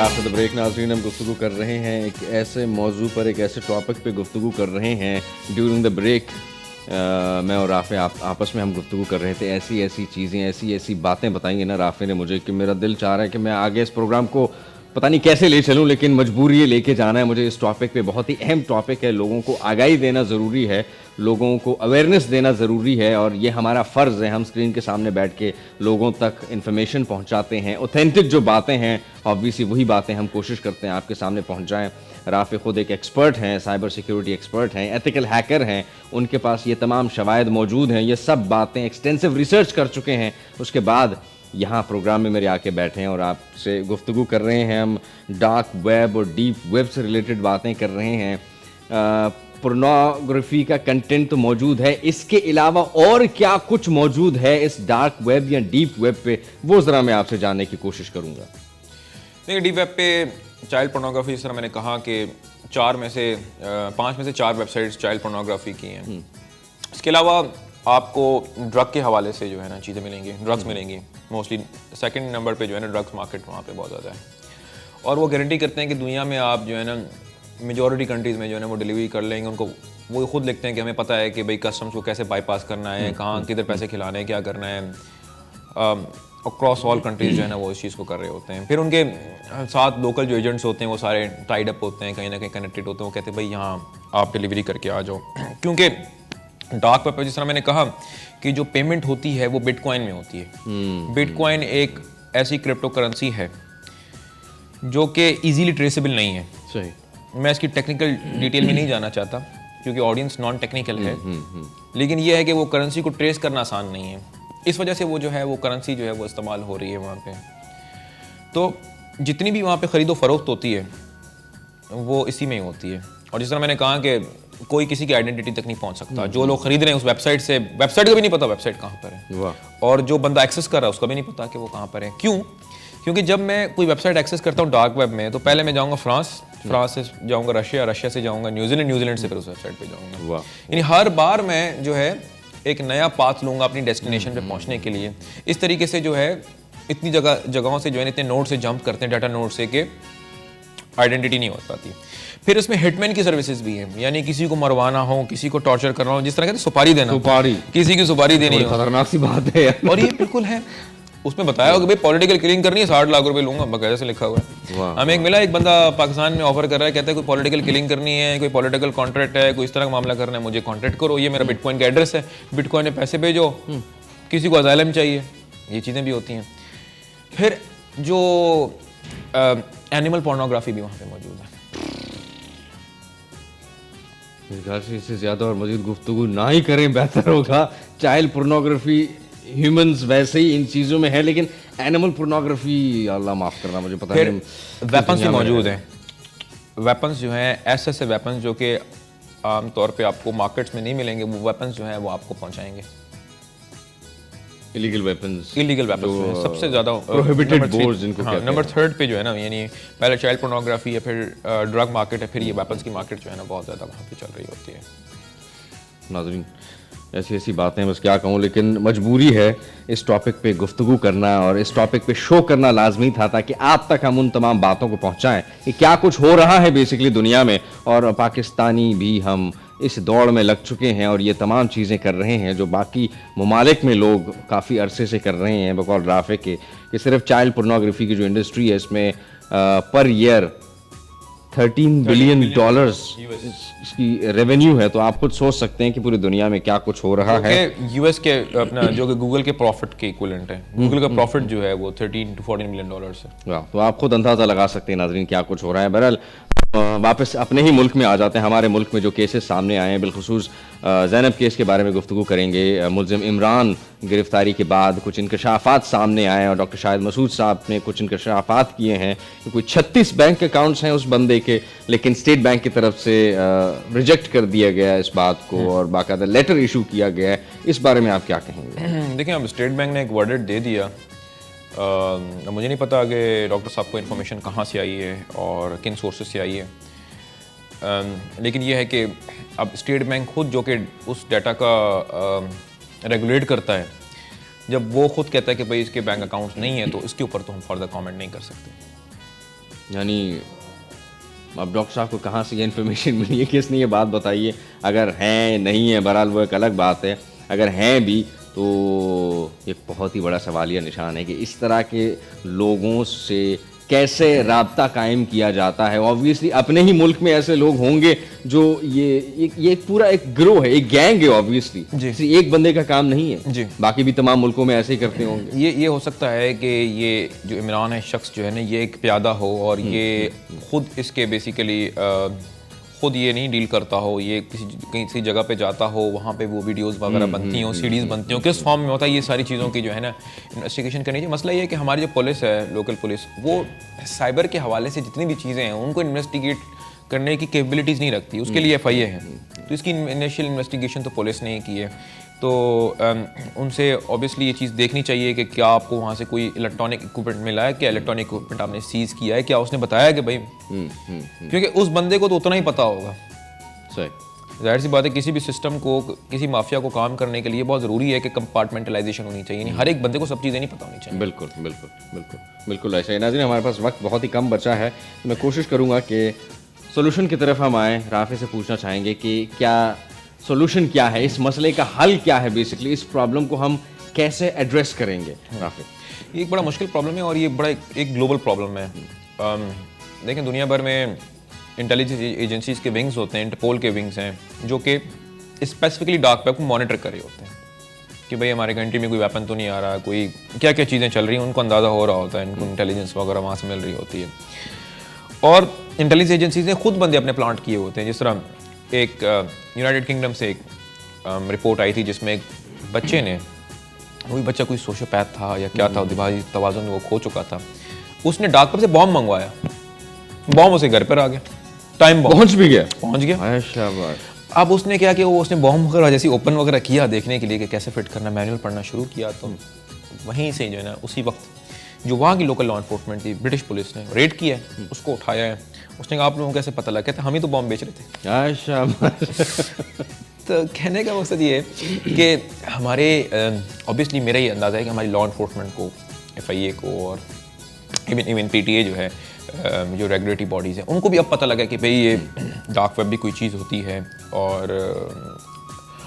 After the break ناظرین ہم گفتگو کر رہے ہیں ایک ایسے موضوع پر, ایک ایسے ٹاپک پہ گفتگو کر رہے ہیں. ڈیورنگ دا بریک میں اور رافع آپس میں ہم گفتگو کر رہے تھے. ایسی چیزیں, ایسی باتیں بتائیں گے نا رافع نے مجھے کہ میرا دل چاہ رہا ہے کہ میں آگے اس پروگرام کو پتہ نہیں کیسے لے چلوں, لیکن مجبوری ہے لے کے جانا ہے مجھے. اس ٹاپک پہ بہت ہی اہم ٹاپک ہے, لوگوں کو آگاہی دینا ضروری ہے, لوگوں کو اویئرنیس دینا ضروری ہے, اور یہ ہمارا فرض ہے. ہم اسکرین کے سامنے بیٹھ کے لوگوں تک انفارمیشن پہنچاتے ہیں, اوتھینٹک جو باتیں ہیں آبویسلی وہی باتیں ہم کوشش کرتے ہیں آپ کے سامنے پہنچائیں. رافع خود ایک ایکسپرٹ ہیں, سائبر سیکیورٹی ایکسپرٹ ہیں, ایتھیکل ہیکر ہیں, ان کے پاس یہ تمام شواہد موجود ہیں, یہ سب باتیں ایکسٹینسو ریسرچ کر چکے ہیں. اس کے بعد یہاں پروگرام میں میرے آ کے بیٹھے ہیں اور آپ سے گفتگو کر رہے ہیں. ہم ڈارک ویب اور ڈیپ ویب سے ریلیٹڈ باتیں کر رہے ہیں. پورنوگرافی کا کنٹینٹ تو موجود ہے, اس کے علاوہ اور کیا کچھ موجود ہے اس ڈارک ویب یا ڈیپ ویب پہ, وہ ذرا میں آپ سے جاننے کی کوشش کروں گا. دیکھیے ڈیپ ویب پہ چائلڈ پورنوگرافی, جس طرح میں نے کہا کہ 5 میں سے 4 ویب سائٹس چائلڈ پورنوگرافی کی ہیں. اس کے علاوہ آپ کو ڈرگ کے حوالے سے جو ہے نا چیزیں ملیں گی, ڈرگس ملیں گی. موسٹلی سیکنڈ نمبر پہ جو ہے نا ڈرگس مارکیٹ وہاں پہ بہت زیادہ ہے, اور وہ گارنٹی کرتے ہیں کہ دنیا میں آپ جو ہے نا میجورٹی کنٹریز میں جو ہے نا وہ ڈلیوری کر لیں گے. ان کو وہ خود لکھتے ہیں کہ ہمیں پتہ ہے کہ بھائی کسٹمس کو کیسے بائی پاس کرنا ہے, کہاں کدھر پیسے کھلانے ہیں, کیا کرنا ہے. اکراس آل کنٹریز جو ہے نا وہ اس چیز کو کر رہے ہوتے ہیں. پھر ان کے ساتھ لوکل جو ایجنٹس ہوتے ہیں وہ سارے ٹائڈ اپ ہوتے ہیں, کہیں نہ کہیں کنیکٹڈ ہوتے ہیں. وہ کہتے ہیں بھائی یہاں آپ ڈلیوری کر کے آ جاؤ, کیونکہ ڈارک ویب پہ جس طرح میں نے کہا کہ جو پیمنٹ ہوتی ہے وہ بٹ کوائن میں ہوتی ہے. بٹ کوائن ایک ایسی کرپٹو کرنسی ہے جو کہ ایزیلی ٹریسیبل نہیں ہے. صحیح, میں اس کی ٹیکنیکل ڈیٹیل میں نہیں جانا چاہتا کیونکہ آڈینس نان ٹیکنیکل ہے, لیکن یہ ہے کہ وہ کرنسی کو ٹریس کرنا آسان نہیں ہے. اس وجہ سے وہ جو ہے وہ کرنسی جو ہے وہ استعمال ہو رہی ہے وہاں پہ. تو جتنی بھی وہاں پہ خرید و فروخت ہوتی ہے وہ اسی میں ہی ہوتی ہے. اور جس طرح میں نے کہا کہ کوئی کسی کی آئیڈینٹی تک نہیں پہنچ سکتا. جو لوگ خرید رہے ہیں اس ویب سائٹ سے, ویب سائٹ کا بھی نہیں پتا ویب سائٹ کہاں پر ہے, اور جو بندہ ایکسیس کر رہا ہے اس کا بھی نہیں پتا کہ وہ کہاں پر ہے. کیوں؟ کیونکہ جب میں کوئی ویب سائٹ ایکسیس کرتا ہوں ڈارک ویب میں, تو پہلے میں جاؤں گا فرانس سے جاؤں گا رشیا سے جاؤں گا نیوزی لینڈ سے پھر اس ویب سائٹ پہ جاؤں گا. یعنی ہر بار میں جو ہے ایک نیا پاتھ لوں گا اپنی ڈیسٹینیشن پہ پہنچنے کے لیے. اس طریقے سے جو ہے اتنی جگہوں سے جو ہے اتنے نوڈ سے جمپ کرتے ہیں, ڈیٹا نوڈ سے, کہ آئیڈینٹی نہیں ہو پاتی. پھر اس میں ہٹ مین کی سروسز بھی ہیں, یعنی کسی کو مروانا ہو, کسی کو ٹارچر کرنا ہو, جس طرح کہتے ہیں سپاری دینا, کسی کی سپاری دینی ہو, خطرناک سی بات ہے. اور یہ بالکل ہے. اس میں بتایا ہو کہ بھائی پولیٹیکل کلنگ کرنی ہے 60 لاکھ روپے لوں گا, باقاعدہ سے لکھا ہوا ہے. ہمیں ایک ملا, ایک بندہ پاکستان میں آفر کر رہا ہے, کہتا ہے کوئی پولیٹیکل کلنگ کرنی ہے, کوئی پولیٹیکل کانٹریکٹ ہے, کوئی اس طرح کا معاملہ کرنا ہے, مجھے کانٹیکٹ کرو, یہ میرا بٹ کوائن کا ایڈریس ہے, بٹ کوائن میں پیسے بھیجو. کسی کو اسائلم چاہیے, یہ چیزیں بھی ہوتی ہیں. پھر جو اینیمل پورنوگرافی بھی وہاں پہ موجود ہے. میرے خیال سے اس سے زیادہ اور مزید گفتگو نہ ہی کریں بہتر ہوگا. چائلڈ پورنوگرافی ہیومنز ویسے ہی ان چیزوں میں ہے, لیکن اینیمل پورنوگرافی اللہ معاف کرنا مجھے پتہ نہیں. ویپنس بھی موجود ہیں. ویپنس جو ہیں ایسے ویپنس جو کہ عام طور پہ آپ کو مارکیٹس میں نہیں ملیں گے, وہ ویپنس جو ہیں وہ آپ کو پہنچائیں گے. ایلیگل ویپنز سب سے زیادہ پروہیبٹڈ بورڈز جن کو کہتے ہیں. نمبر 3 پہ جو ہے نا, یعنی پہلے چائلڈ پورنوگرافی ہے, پھر ڈرگ مارکیٹ ہے, پھر یہ ویپنس کی مارکیٹ جو ہے نا بہت زیادہ وہاں پہ چل رہی ہوتی ہے. ناظرین ایسی باتیں بس کیا کہوں, لیکن مجبوری ہے اس ٹاپک پہ گفتگو کرنا اور اس ٹاپک پہ شو کرنا لازمی تھا, تاکہ آپ تک ہم ان تمام باتوں کو پہنچائیں کہ کیا کچھ ہو رہا ہے بیسکلی دنیا میں. اور پاکستانی بھی ہم اس دوڑ میں لگ چکے ہیں اور یہ تمام چیزیں کر رہے ہیں جو باقی ممالک میں لوگ کافی عرصے سے کر رہے ہیں. بقول رافع کے کہ صرف چائلڈ پورنوگرافی کی جو انڈسٹری ہے اس میں پر ایئر $13 بلین اس کی ریونیو ہے. تو آپ خود سوچ سکتے ہیں کہ پوری دنیا میں کیا کچھ ہو رہا ہے. یو ایس کے اپنا جو کہ گوگل کے پروفٹ کے ایکویلنٹ ہے, گوگل کا پروفٹ جو ہے وہ $13 to $14 بلین ہے. تو آپ خود اندازہ لگا سکتے ہیں ناظرین کیا کچھ ہو رہا ہے. بہرحال واپس اپنے ہی ملک میں آ جاتے ہیں. ہمارے ملک میں جو کیسز سامنے آئے ہیں, بالخصوص زینب کیس کے بارے میں گفتگو کریں گے. ملزم عمران گرفتاری کے بعد کچھ انکشافات سامنے آئے ہیں, اور ڈاکٹر شاہد مسعود صاحب نے کچھ انکشافات کیے ہیں کہ کوئی 36 بینک اکاؤنٹس ہیں اس بندے کے, لیکن اسٹیٹ بینک کی طرف سے ریجیکٹ کر دیا گیا اس بات کو, اور باقاعدہ لیٹر ایشو کیا گیا ہے. اس بارے میں آپ کیا کہیں گے؟ دیکھیں, اب اسٹیٹ بینک نے ایک ورڈٹ دے دیا. مجھے نہیں پتا کہ ڈاکٹر صاحب کو انفارمیشن کہاں سے آئی ہے اور کن سورسز سے آئی ہے, لیکن یہ ہے کہ اب اسٹیٹ بینک خود جو کہ اس ڈیٹا کا ریگولیٹ کرتا ہے, جب وہ خود کہتا ہے کہ بھائی اس کے بینک اکاؤنٹس نہیں ہیں, تو اس کے اوپر تو ہم فردر کامنٹ نہیں کر سکتے. یعنی اب ڈاکٹر صاحب کو کہاں سے یہ انفارمیشن ملی ہے, کس نے یہ بات بتائی ہے؟ اگر ہیں نہیں ہیں بہرحال وہ ایک الگ بات ہے, اگر ہیں بھی تو یہ بہت ہی بڑا سوالیہ نشان ہے کہ اس طرح کے لوگوں سے کیسے رابطہ قائم کیا جاتا ہے. آبویسلی اپنے ہی ملک میں ایسے لوگ ہوں گے جو یہ پورا ایک گروہ ہے, ایک گینگ ہے آبویسلی, ایک بندے کا کام نہیں ہے جی, باقی بھی تمام ملکوں میں ایسے ہی کرتے ہوں گے. یہ ہو سکتا ہے کہ یہ جو عمران ہے شخص جو ہے نا, یہ ایک پیادہ ہو اور یہ خود اس کے بیسیکلی خود یہ نہیں ڈیل کرتا ہو, یہ کسی جگہ پہ جاتا ہو, وہاں پہ وہ ویڈیوز وغیرہ بنتی ہوں, سیڈیز بنتی ہوں, کس فارم میں ہوتا ہے, یہ ساری چیزوں کی جو ہے نا انویسٹیگیشن کرنی چاہیے. مسئلہ یہ ہے کہ ہماری جو پولیس ہے, لوکل پولیس, وہ سائبر کے حوالے سے جتنی بھی چیزیں ہیں ان کو انویسٹیگیٹ کرنے کی کیپبلٹیز نہیں رکھتی. اس کے لیے FIA ہے, تو اس کی انیشیل انویسٹیگیشن تو پولیس نے کی ہے. تو ان سے اوبیسلی یہ چیز دیکھنی چاہیے کہ کیا آپ کو وہاں سے کوئی الیکٹرانک اکوپمنٹ ملا ہے, کیا الیکٹرانک اکوپمنٹ آپ نے سیز کیا ہے, کیا اس نے بتایا کہ بھائی, کیونکہ اس بندے کو تو اتنا ہی پتہ ہوگا. صحیح, ظاہر سی بات ہے کسی بھی سسٹم کو, کسی مافیا کو کام کرنے کے لیے بہت ضروری ہے کہ کمپارٹمنٹلائزیشن ہونی چاہیے, یعنی ہر ایک بندے کو سب چیزیں نہیں پتہ ہونی چاہیے. بالکل بالکل بالکل بالکل ایسا ہی. ناظرین ہمارے پاس وقت بہت ہی کم بچا ہے, میں کوشش کروں گا کہ سولوشن کی طرف ہم آئیں. رافع سے پوچھنا چاہیں گے کہ کیا سولوشن کیا ہے, اس مسئلے کا حل کیا ہے, بیسکلی اس پرابلم کو ہم کیسے ایڈریس کریں گے. رافع, یہ ایک بڑا مشکل پرابلم ہے اور یہ بڑا ایک گلوبل پرابلم ہے. دیکھیں دنیا بھر میں انٹیلیجنس ایجنسیز کے ونگز ہوتے ہیں, انٹرپول کے ونگز ہیں, جو کہ اسپیسیفکلی ڈارک ویب کو مانیٹر کر رہے ہوتے ہیں کہ بھئی ہمارے کنٹری میں کوئی ویپن تو نہیں آ رہا, کوئی کیا کیا چیزیں چل رہی ہیں, ان کو اندازہ ہو رہا ہوتا ہے, ان کو انٹیلیجنس وغیرہ وہاں سے مل رہی ہوتی ہے. اور انٹیلیجنس ایجنسیز نے خود بندے اپنے پلانٹ کیے ہوتے ہیں. جس طرح ایک یونائٹڈ کنگڈم سے ایک رپورٹ آئی تھی جس میں ایک بچے نے, وہی بچہ کوئی سوشیوپیتھ تھا یا کیا تھا, دماغی توازن وہ کھو چکا تھا, اس نے ڈاک پر سے بام منگوایا, بام اسے گھر پر آ گیا, ٹائم پہنچ بھی گیا, پہنچ گیا. شاباش. اب اس نے کیا کہ اس نے بام وغیرہ جیسی اوپن وغیرہ کیا دیکھنے کے لیے کہ کیسے فٹ کرنا, مینول پڑھنا شروع کیا. تو وہیں سے جو ہے نا اسی وقت جو وہاں کی لوکل لا انفورسمنٹ تھی, برٹش پولیس نے ریڈ کیا ہے, اس کو اٹھایا ہے. اس نے کہا آپ لوگوں کو کیسے پتہ لگا, کہتے ہم ہی تو بام بیچ رہے تھے. تو کہنے کا مقصد یہ ہے کہ ہمارے اوبیسلی میرا یہ اندازہ ہے کہ ہماری لا انفورسمنٹ کو, FIA کو, اور ایون PTA جو ہے, جو ریگولیٹری باڈیز ہیں, ان کو بھی اب پتہ لگا کہ بھئی یہ ڈارک ویب بھی کوئی چیز ہوتی ہے. اور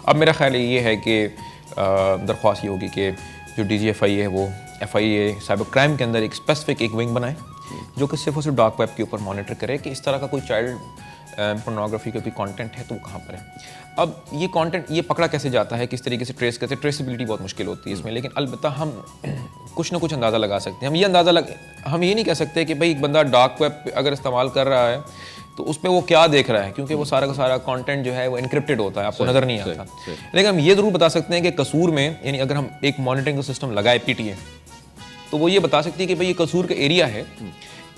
اب میرا خیال یہ ہے کہ درخواست یہ ہوگی کہ جو DGFI ہے وہ FIA سائبر کرائم کے اندر ایک اسپیسیفک ایک ونگ بنائے جو کہ صرف اور صرف ڈارک ویب کے اوپر مانیٹر کرے کہ اس طرح کا کوئی چائلڈ پورنوگرافی کا کوئی کانٹینٹ ہے تو وہ کہاں پر ہے. اب یہ کانٹینٹ یہ پکڑا کیسے جاتا ہے, کس طریقے سے ٹریس کرتے ہیں, ٹریسیبلٹی بہت مشکل ہوتی ہے اس میں, لیکن البتہ ہم کچھ نہ کچھ اندازہ لگا سکتے ہیں. ہم یہ نہیں کہہ سکتے کہ بھائی ایک بندہ ڈارک ویب اگر استعمال کر رہا ہے تو اس پہ وہ کیا دیکھ رہا ہے, کیونکہ وہ سارا کا سارا کانٹینٹ جو ہے وہ انکرپٹڈ ہوتا ہے, آپ کو نظر نہیں آتا. لیکن ہم یہ ضرور بتا سکتے ہیں کہ قصور میں, یعنی اگر ہم ایک مانیٹرنگ کا سسٹم لگائے PTA, تو وہ یہ بتا سکتی ہے کہ بھئی یہ قصور کا ایریا ہے,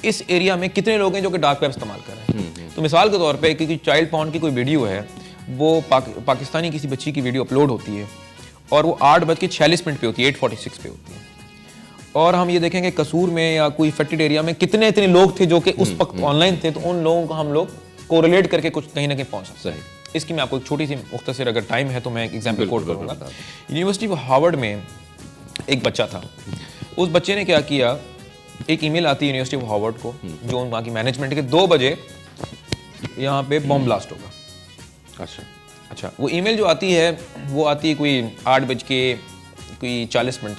اس ایریا میں کتنے لوگ ہیں جو کہ ڈارک ویب استعمال کر رہے ہیں. تو مثال کے طور پہ کہ چائلڈ پارن کی کوئی ویڈیو ہے, وہ پاکستانی کسی بچی کی ویڈیو اپلوڈ ہوتی ہے اور وہ 8:46 پہ ہوتی ہے, 8:46 پہ ہوتی ہے, اور ہم یہ دیکھیں کہ قصور میں یا کوئی افیکٹڈ ایریا میں کتنے اتنے لوگ تھے جو کہ اس وقت آن لائن تھے, تو ان لوگوں کو ہم لوگ کوریلیٹ کر کے کچھ کہیں نہ کہیں پہنچ سکتے ہیں. اس کی میں آپ کو ایک چھوٹی سی مختصر اگر ٹائم ہے تو میں ایک ایگزامپل کوٹ کروں گا. یونیورسٹی آف ہارورڈ میں ایک بچہ تھا, اس بچے نے کیا کیا, ایک ای میل آتی ہے یونیورسٹی آف ہارورڈ کو جو وہاں کی مینجمنٹ کے 2 بجے یہاں پہ بم بلاسٹ ہوگا. اچھا, وہ ای میل جو آتی ہے وہ آتی ہے کوئی 8:40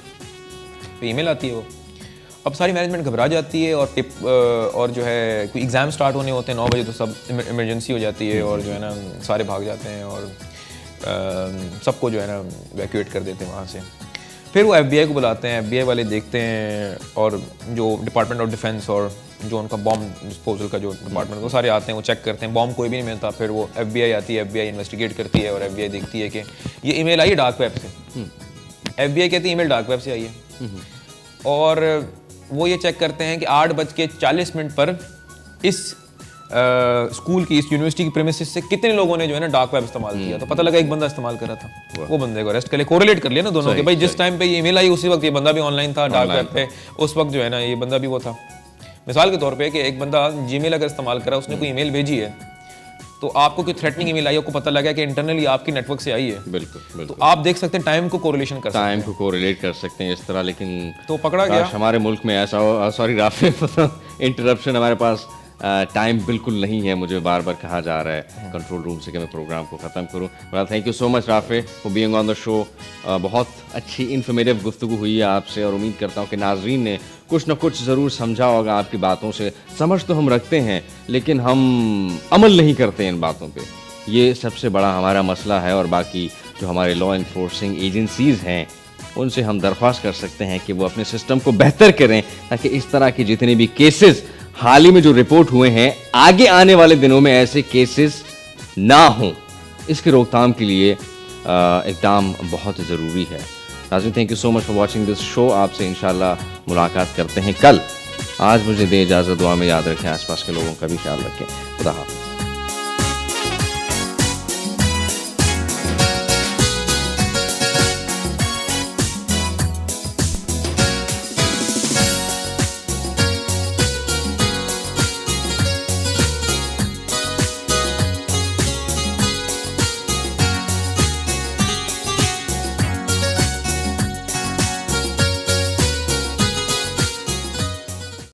پہ ای میل آتی ہے وہ. اب ساری مینجمنٹ گھبرا جاتی ہے اور جو ہے کوئی ایگزام سٹارٹ ہونے ہوتے ہیں 9 بجے, تو سب ایمرجنسی ہو جاتی ہے اور جو ہے نا سارے بھاگ جاتے ہیں اور سب کو جو ہے نا ایویکویٹ کر دیتے ہیں وہاں سے. پھر وہ FBI کو بلاتے ہیں, FBI والے دیکھتے ہیں, اور جو ڈپارٹمنٹ آف ڈیفینس اور جو ان کا بام ڈسپوزل کا جو ڈپارٹمنٹ, وہ سارے آتے ہیں, وہ چیک کرتے ہیں, بام کوئی بھی نہیں ملتا. پھر وہ FBI آتی ہے, FBI انویسٹیگیٹ کرتی ہے اور FBI دیکھتی ہے کہ یہ ای میل آئی ہے ڈارک ویب سے. FBI کہتی ہے ای میل ڈارک ویب سے آئی ہے, اور وہ یہ چیک کرتے ہیں کہ 8:40 پر اس اسکول کی, اس یونیورسٹی کی پریمیسز سے کتنے لوگوں نے جو ہے نا ڈارک ویب استعمال کیا. تو پتہ لگا ایک بندہ استعمال کر رہا تھا, وہ بندے کو اریسٹ کر لیا, کوریلیٹ کر لیا نا دونوں کے, بھائی جس ٹائم پہ یہ ای میل آئی اسی وقت یہ بندہ بھی آن لائن تھا ڈارک ویب پہ, اس وقت جو ہے نا یہ بندہ بھی وہ تھا. مثال کے طور پہ کہ ایک بندہ جی میل اگر استعمال کرا, اس نے کوئی ای میل بھیجی ہے, تو آپ کو کوئی تھریٹنگ ای میل آئی, آپ کو پتہ لگا کہ انٹرنلی آپ کی نیٹ ورک سے آئی ہے, بالکل تو بالکل آپ دیکھ سکتے ہیں ٹائم کو کوریلیشن کر سکتے ٹائم کو کوریلیٹ کر سکتے ہیں اس طرح. لیکن تو پکڑا گیا. کاش ہمارے ملک میں ایسا ہو. سوری رافع, انٹرپشن, ہمارے پاس ٹائم بالکل نہیں ہے. مجھے بار بار کہا جا رہا ہے کنٹرول روم سے کہ میں پروگرام کو ختم کروں. Thank you so much Rafay for being on the show. بہت اچھی انفارمیٹیو گفتگو ہوئی ہے آپ سے, اور امید کرتا ہوں کہ ناظرین نے کچھ نہ کچھ ضرور سمجھا ہوگا آپ کی باتوں سے. سمجھ تو ہم رکھتے ہیں لیکن ہم عمل نہیں کرتے ان باتوں پہ. یہ سب سے بڑا ہمارا مسئلہ ہے. اور باقی جو ہمارے لا انفورسنگ ایجنسیز ہیں ان سے ہم درخواست کر سکتے ہیں کہ وہ اپنے سسٹم کو بہتر کریں, تاکہ اس طرح کی جتنے بھی کیسز حال ہی میں جو رپورٹ ہوئے ہیں, آگے آنے والے دنوں میں ایسے کیسز نہ ہوں. اس کی روک تھام کے لیے اقدام بہت ضروری ہے. ناظرین, thank you so much for watching this show. آپ سے انشاءاللہ ملاقات کرتے ہیں کل. آج مجھے دے اجازت, دعا میں یاد رکھیں, آس پاس کے لوگوں کا بھی خیال رکھیں. خدا حافظ.